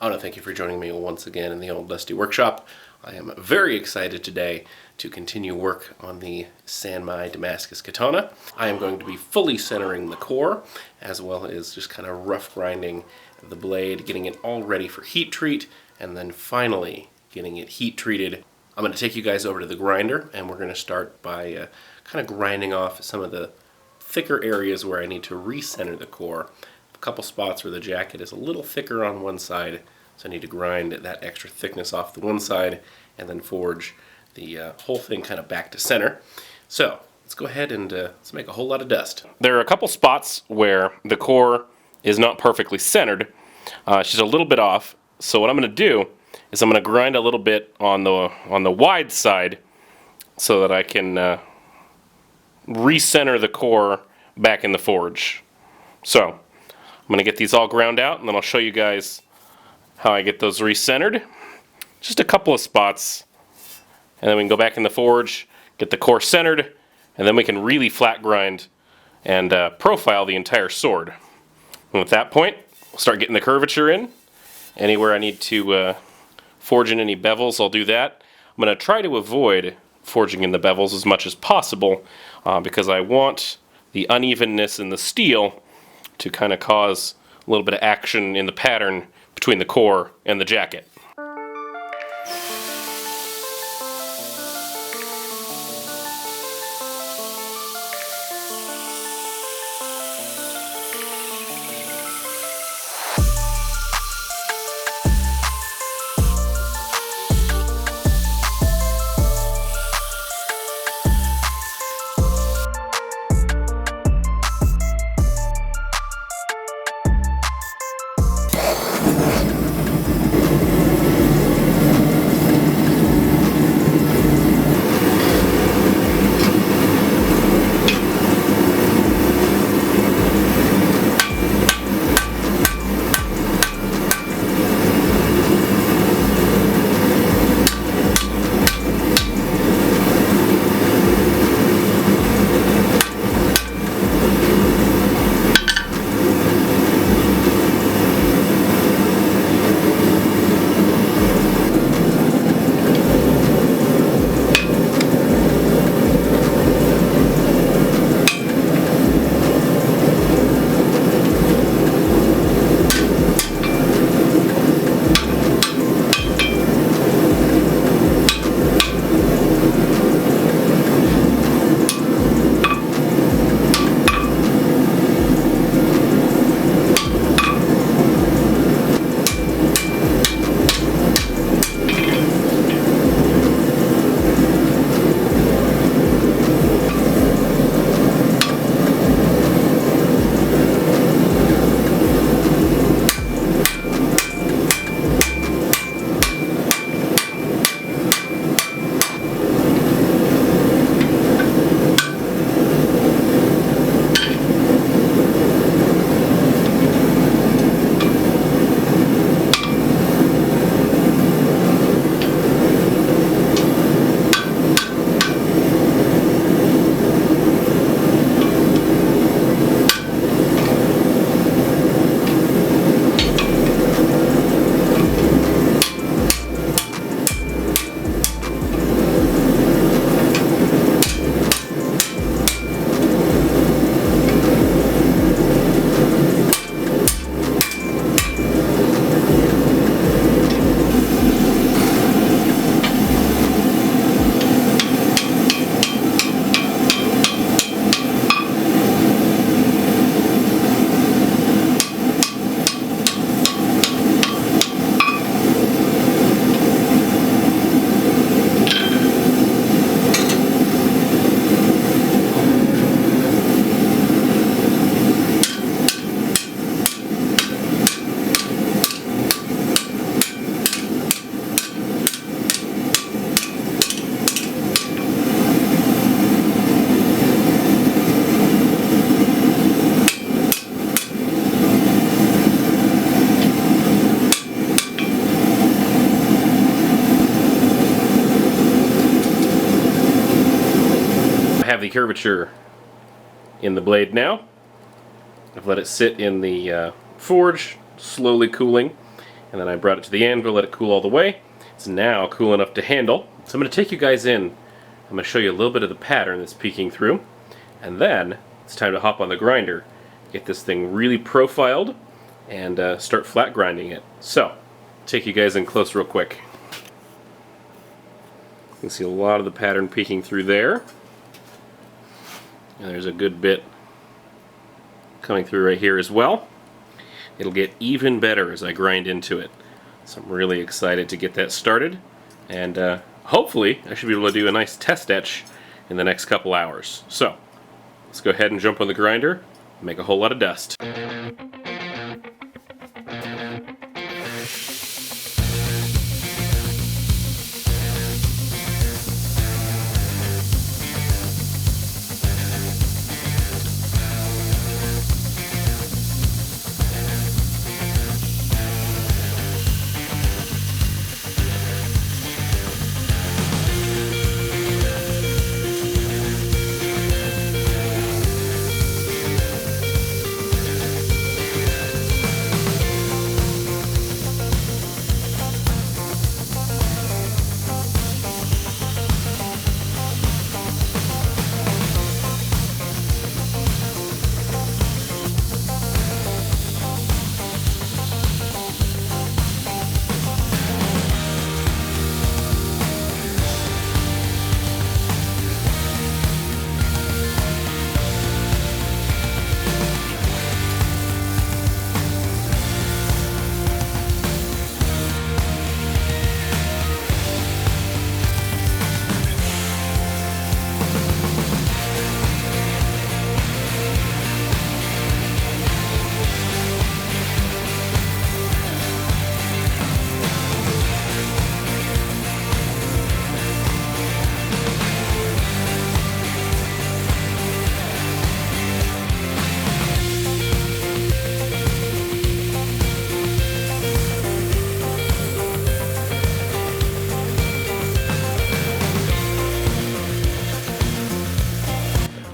I want to thank you for joining me once again in the old dusty workshop. I am very excited today to continue work on the Sanmai Damascus Katana. I am going to be fully centering the core, as well as just kind of rough grinding the blade, getting it all ready for heat treat, and then finally getting it heat treated. I'm going to take you guys over to the grinder, and we're going to start by kind of grinding off some of the thicker areas where I need to recenter the core. A couple spots where the jacket is a little thicker on one side, so I need to grind that extra thickness off the one side and then forge the whole thing kind of back to center. So let's go ahead and let's make a whole lot of dust. There are a couple spots where the core is not perfectly centered. It's just a little bit off. So what I'm going to do is I'm going to grind a little bit on the wide side so that I can recenter the core back in the forge. So I'm going to get these all ground out, and then I'll show you guys how I get those recentered. Just a couple of spots, and then we can go back in the forge, get the core centered, and then we can really flat grind and profile the entire sword. And at that point, we'll start getting the curvature in. Anywhere I need to forge in any bevels, I'll do that. I'm going to try to avoid forging in the bevels as much as possible because I want the unevenness in the steel to kind of cause a little bit of action in the pattern between the core and the jacket. Have the curvature in the blade now. I've let it sit in the forge, slowly cooling, and then I brought it to the anvil, let it cool all the way. It's now cool enough to handle. So I'm going to take you guys in. I'm going to show you a little bit of the pattern that's peeking through, and then it's time to hop on the grinder, get this thing really profiled, and start flat grinding it. So, take you guys in close real quick. You can see a lot of the pattern peeking through there. And there's a good bit coming through right here as well. It'll get even better as I grind into it. So I'm really excited to get that started. And hopefully I should be able to do a nice test etch in the next couple hours. So, let's go ahead and jump on the grinder and make a whole lot of dust.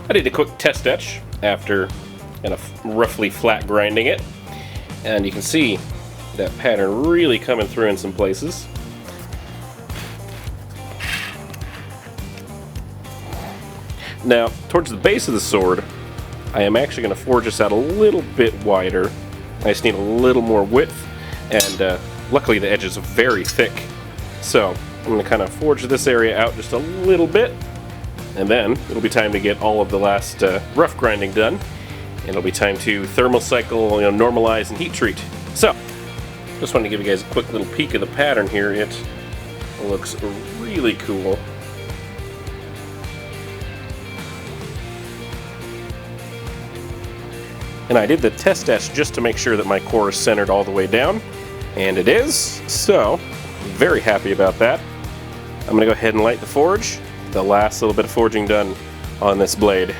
I did a quick test etch after kind of roughly flat grinding it, and you can see that pattern really coming through in some places. Now, towards the base of the sword, I am actually going to forge this out a little bit wider. I just need a little more width, and luckily the edge is very thick. So I'm going to kind of forge this area out just a little bit, and then it'll be time to get all of the last rough grinding done, and it'll be time to thermal cycle, normalize, and heat treat. So, just wanted to give you guys a quick little peek of the pattern here. It looks really cool. And I did the test etch just to make sure that my core is centered all the way down, and it is, so very happy about that. I'm going to go ahead and light the forge. The last little bit of forging done on this blade.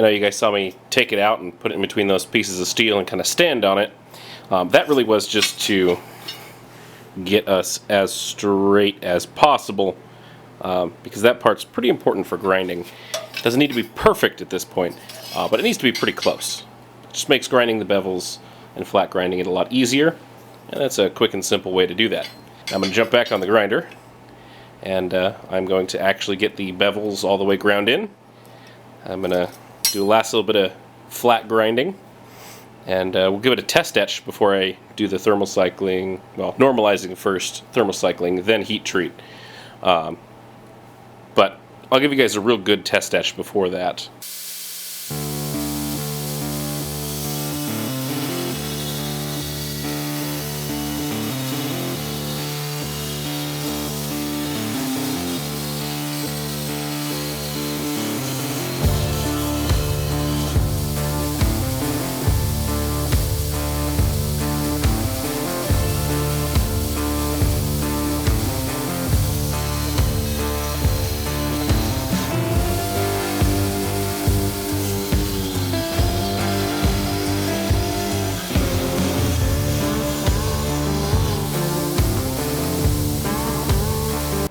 I know you guys saw me take it out and put it in between those pieces of steel and kind of stand on it. That really was just to get us as straight as possible, because that part's pretty important for grinding. It doesn't need to be perfect at this point, but it needs to be pretty close. It just makes grinding the bevels and flat grinding it a lot easier, and that's a quick and simple way to do that. I'm going to jump back on the grinder, and I'm going to actually get the bevels all the way ground in. I'm going to do a last little bit of flat grinding, and we'll give it a test etch before I do the thermal cycling. Well, normalizing first, thermal cycling, then heat treat. But I'll give you guys a real good test etch before that.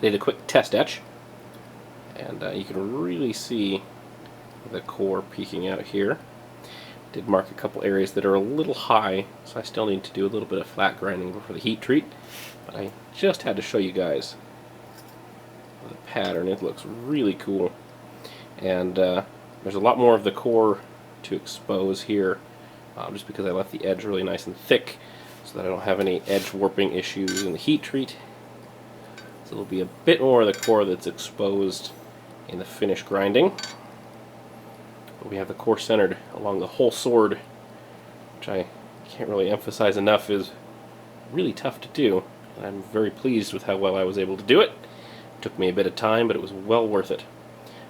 Did a quick test etch, and you can really see the core peeking out here. Did mark a couple areas that are a little high, so I still need to do a little bit of flat grinding before the heat treat, but I just had to show you guys the pattern. It looks really cool, and there's a lot more of the core to expose here, just because I left the edge really nice and thick so that I don't have any edge warping issues in the heat treat. So there'll be a bit more of the core that's exposed in the finished grinding. But we have the core centered along the whole sword, which I can't really emphasize enough is really tough to do. And I'm very pleased with how well I was able to do it. It took me a bit of time, but it was well worth it.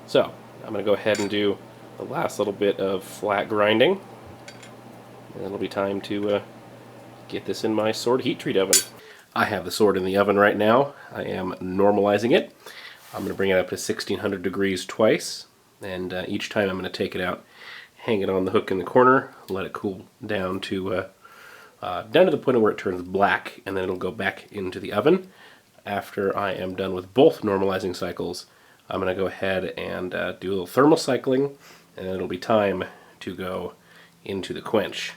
So I'm going to go ahead and do the last little bit of flat grinding. And it'll be time to get this in my sword heat treat oven. I have the sword in the oven right now. I am normalizing it. I'm going to bring it up to 1600 degrees twice, and each time I'm going to take it out, hang it on the hook in the corner, let it cool down to the point where it turns black, and then it'll go back into the oven. After I am done with both normalizing cycles, I'm going to go ahead and do a little thermal cycling, and then it'll be time to go into the quench.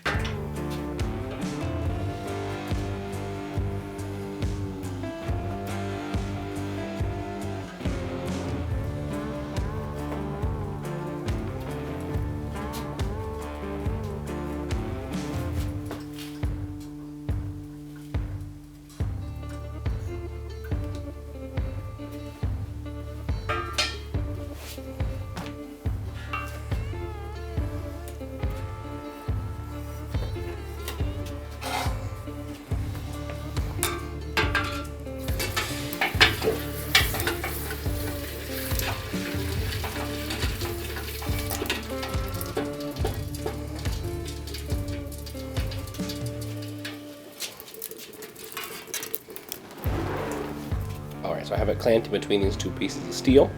Alright, so I have it clamped in between these two pieces of steel,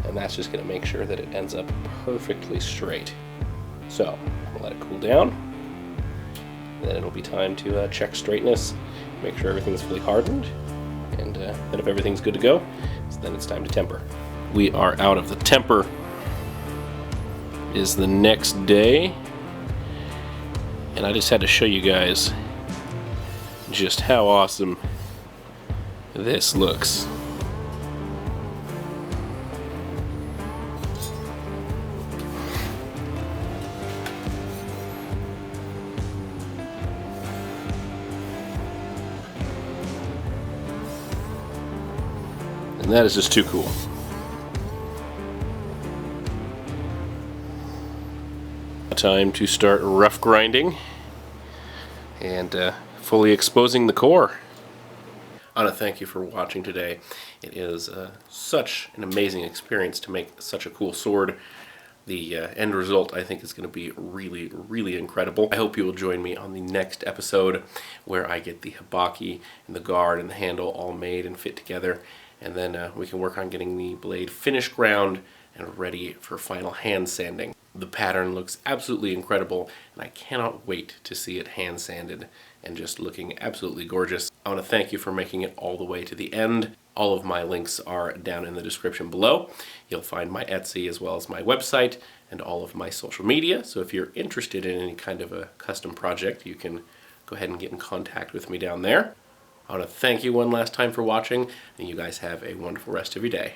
and that's just going to make sure that it ends up perfectly straight. So, I'm going to let it cool down, then it'll be time to check straightness, make sure everything's fully hardened, and then if everything's good to go, so then it's time to temper. We are out of the temper. It is the next day, and I just had to show you guys just how awesome this looks. And that is just too cool. Time to start rough grinding and fully exposing the core. I want to thank you for watching today. It is such an amazing experience to make such a cool sword. The end result, I think, is going to be really, really incredible. I hope you will join me on the next episode where I get the hibaki and the guard and the handle all made and fit together, and then we can work on getting the blade finished ground and ready for final hand sanding. The pattern looks absolutely incredible, and I cannot wait to see it hand sanded and just looking absolutely gorgeous. I want to thank you for making it all the way to the end. All of my links are down in the description below. You'll find my Etsy as well as my website and all of my social media. So if you're interested in any kind of a custom project, you can go ahead and get in contact with me down there. I want to thank you one last time for watching, and you guys have a wonderful rest of your day.